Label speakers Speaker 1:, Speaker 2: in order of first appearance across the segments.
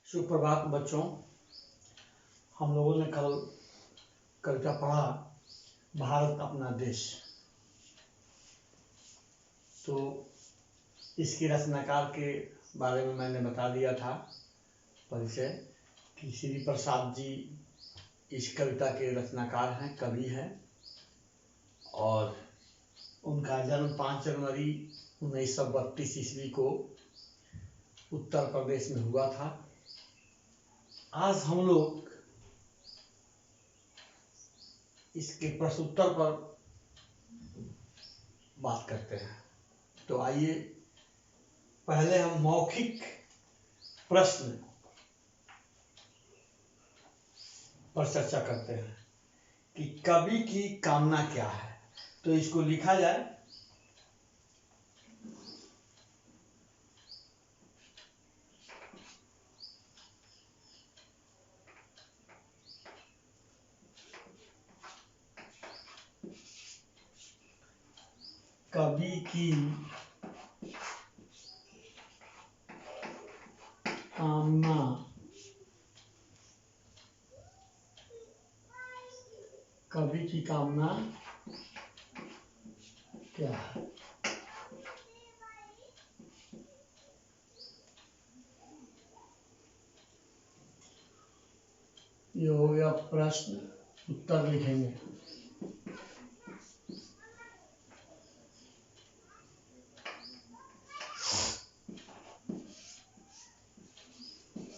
Speaker 1: सुप्रभात बच्चों। हम लोगों ने कल कविता पढ़ा भारत अपना देश। तो इसके रचनाकार के बारे में मैंने बता दिया था परिचय कि श्री प्रसाद जी इस कविता के रचनाकार हैं, कवि हैं और उनका जन्म 5 जनवरी 1932 ईस्वी को उत्तर प्रदेश में हुआ था। आज हम लोग इसके प्रश्नोत्तर पर बात करते हैं। तो आइए पहले हम मौखिक प्रश्न पर चर्चा करते हैं कि कवि की कामना क्या है। तो इसको लिखा जाए। कवि की कामना क्या है। ये हो गया प्रश्न, उत्तर लिखेंगे।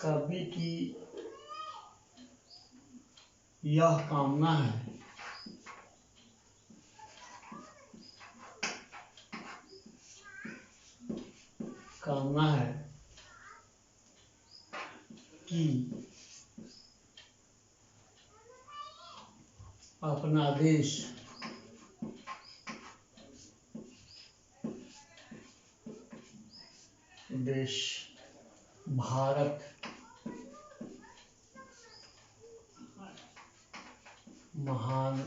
Speaker 1: कवि की यह कामना है कि अपना देश भारत महान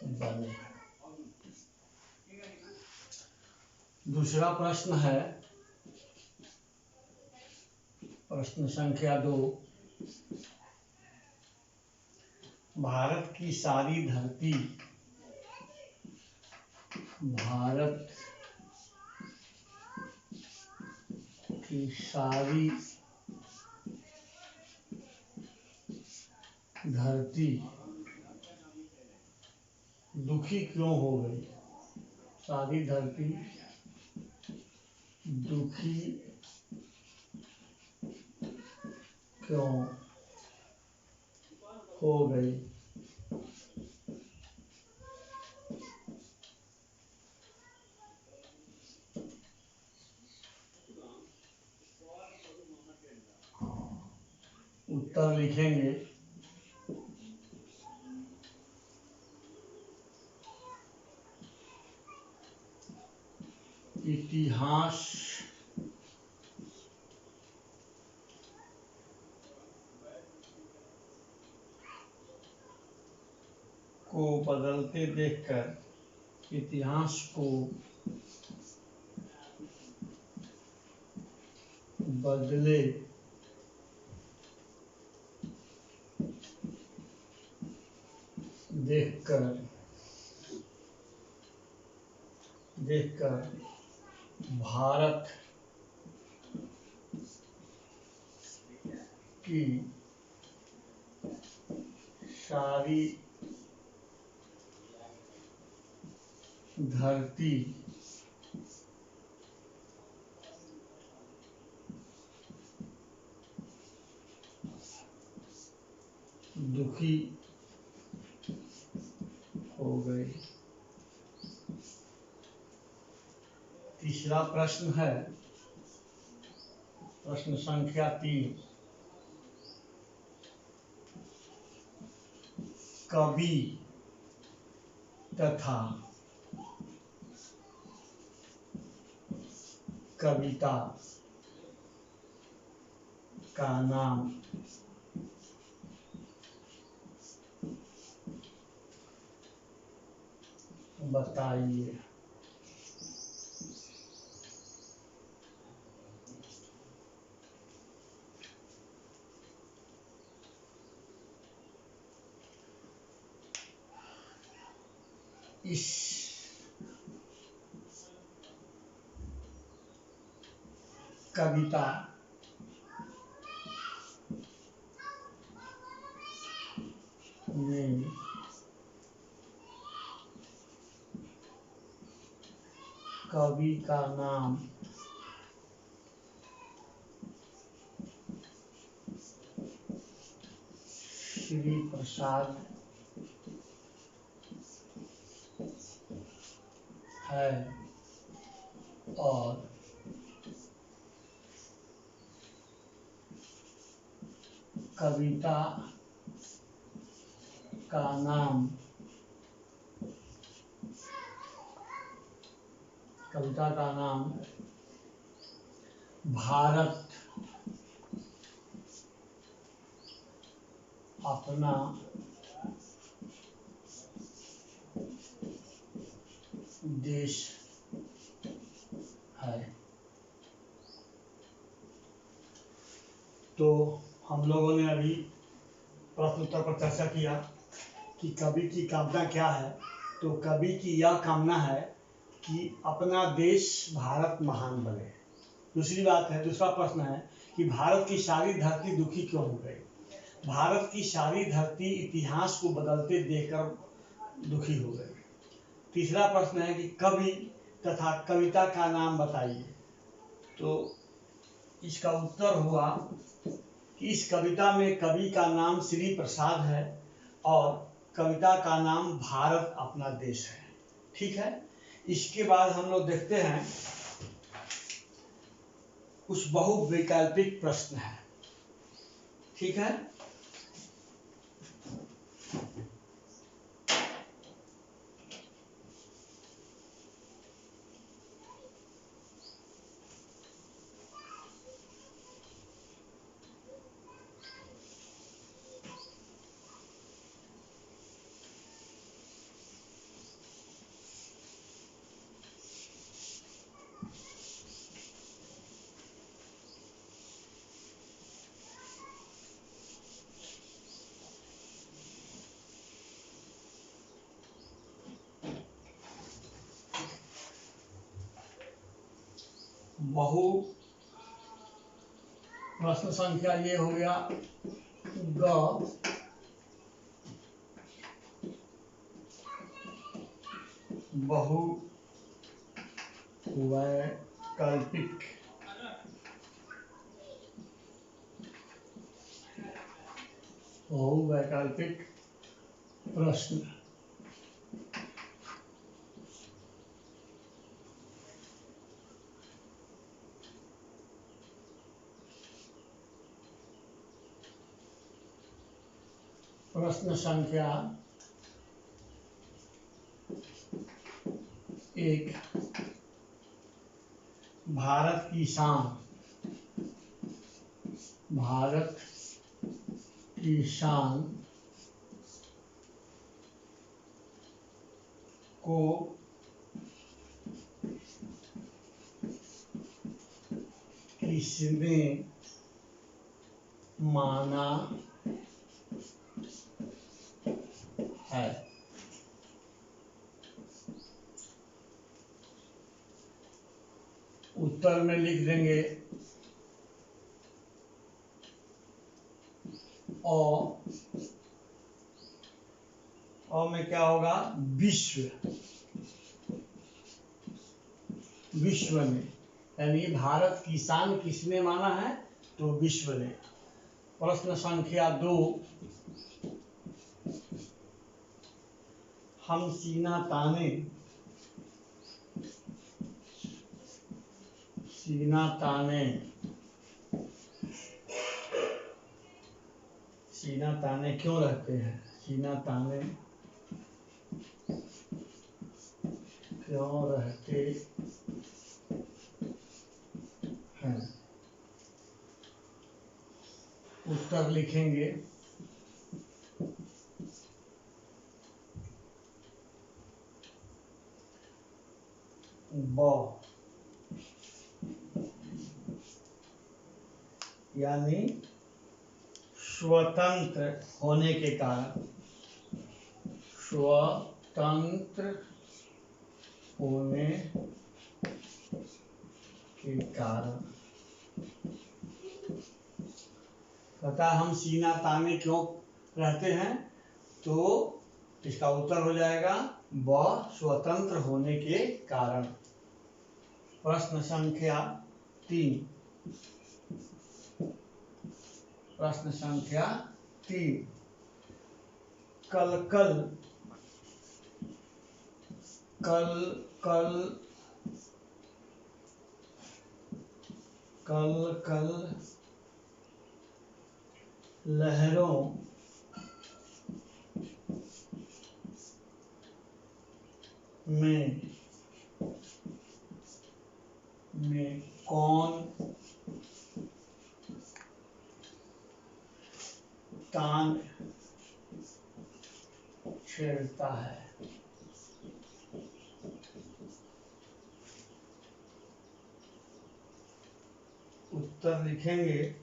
Speaker 1: बने। दूसरा प्रश्न है प्रश्न संख्या 2। भारत की सारी धरती दुखी क्यों हो गई। सारी धरती दुखी क्यों हो गई। उत्तर लिखेंगे। इतिहास को बदलते देखकर इतिहास को बदले देखकर भारत की सारी धरती दुखी हो गई। तीसरा प्रश्न है प्रश्न संख्या 3। कवि तथा कविता का नाम बताइए। इस कविता में कवि का नाम श्री प्रसाद है और कविता का नाम भारत अपना देश है। तो हम लोगों ने अभी प्रश्न उत्तर पर चर्चा किया कि कवि की कामना क्या है। तो कवि की यह कामना है कि अपना देश भारत महान बने। दूसरी बात है, दूसरा प्रश्न है कि भारत की सारी धरती दुखी क्यों हो गई। भारत की सारी धरती इतिहास को बदलते देखकर दुखी हो गई। तीसरा प्रश्न है कि कवि तथा कविता का नाम बताइए। तो इसका उत्तर हुआ कि इस कविता में कवि का नाम श्री प्रसाद है और कविता का नाम भारत अपना देश है। ठीक है, इसके बाद हम लोग देखते हैं कुछ बहुवैकल्पिक प्रश्न है। ठीक है, प्रश्न संख्या ये हो गया ग। बहुवैकल्पिक प्रश्न। प्रश्न संख्या 1, भारत की शान को किसने माना है। उत्तर में लिख देंगे और में क्या होगा, विश्व में, यानी भारत की शान किसने माना है, तो विश्व ने। प्रश्न संख्या 2, हम सीना ताने क्यों रहते हैं, सीना ताने क्यों रहते हैं। उत्तर लिखेंगे ब, यानी स्वतंत्र होने के कारण। स्वतंत्र होने के कारण। पता हम सीना ताने क्यों रहते हैं, तो इसका उत्तर हो जाएगा ब स्वतंत्र होने के कारण। प्रश्न संख्या 3। प्रश्न संख्या 3। कल कल कल कल कल कल लहरों में कौन तान छेड़ता है। उत्तर लिखेंगे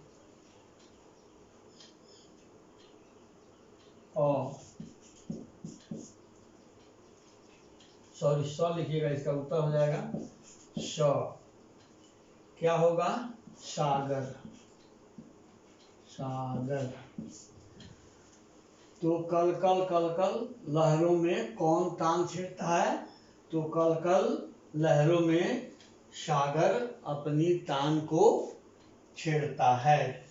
Speaker 1: और सॉरी स लिखिएगा, इसका उत्तर हो जाएगा स। क्या होगा? सागर। सागर। तो कल कल कल कल लहरों में कौन तान छेड़ता है, तो कल कल लहरों में सागर अपनी तान को छेड़ता है।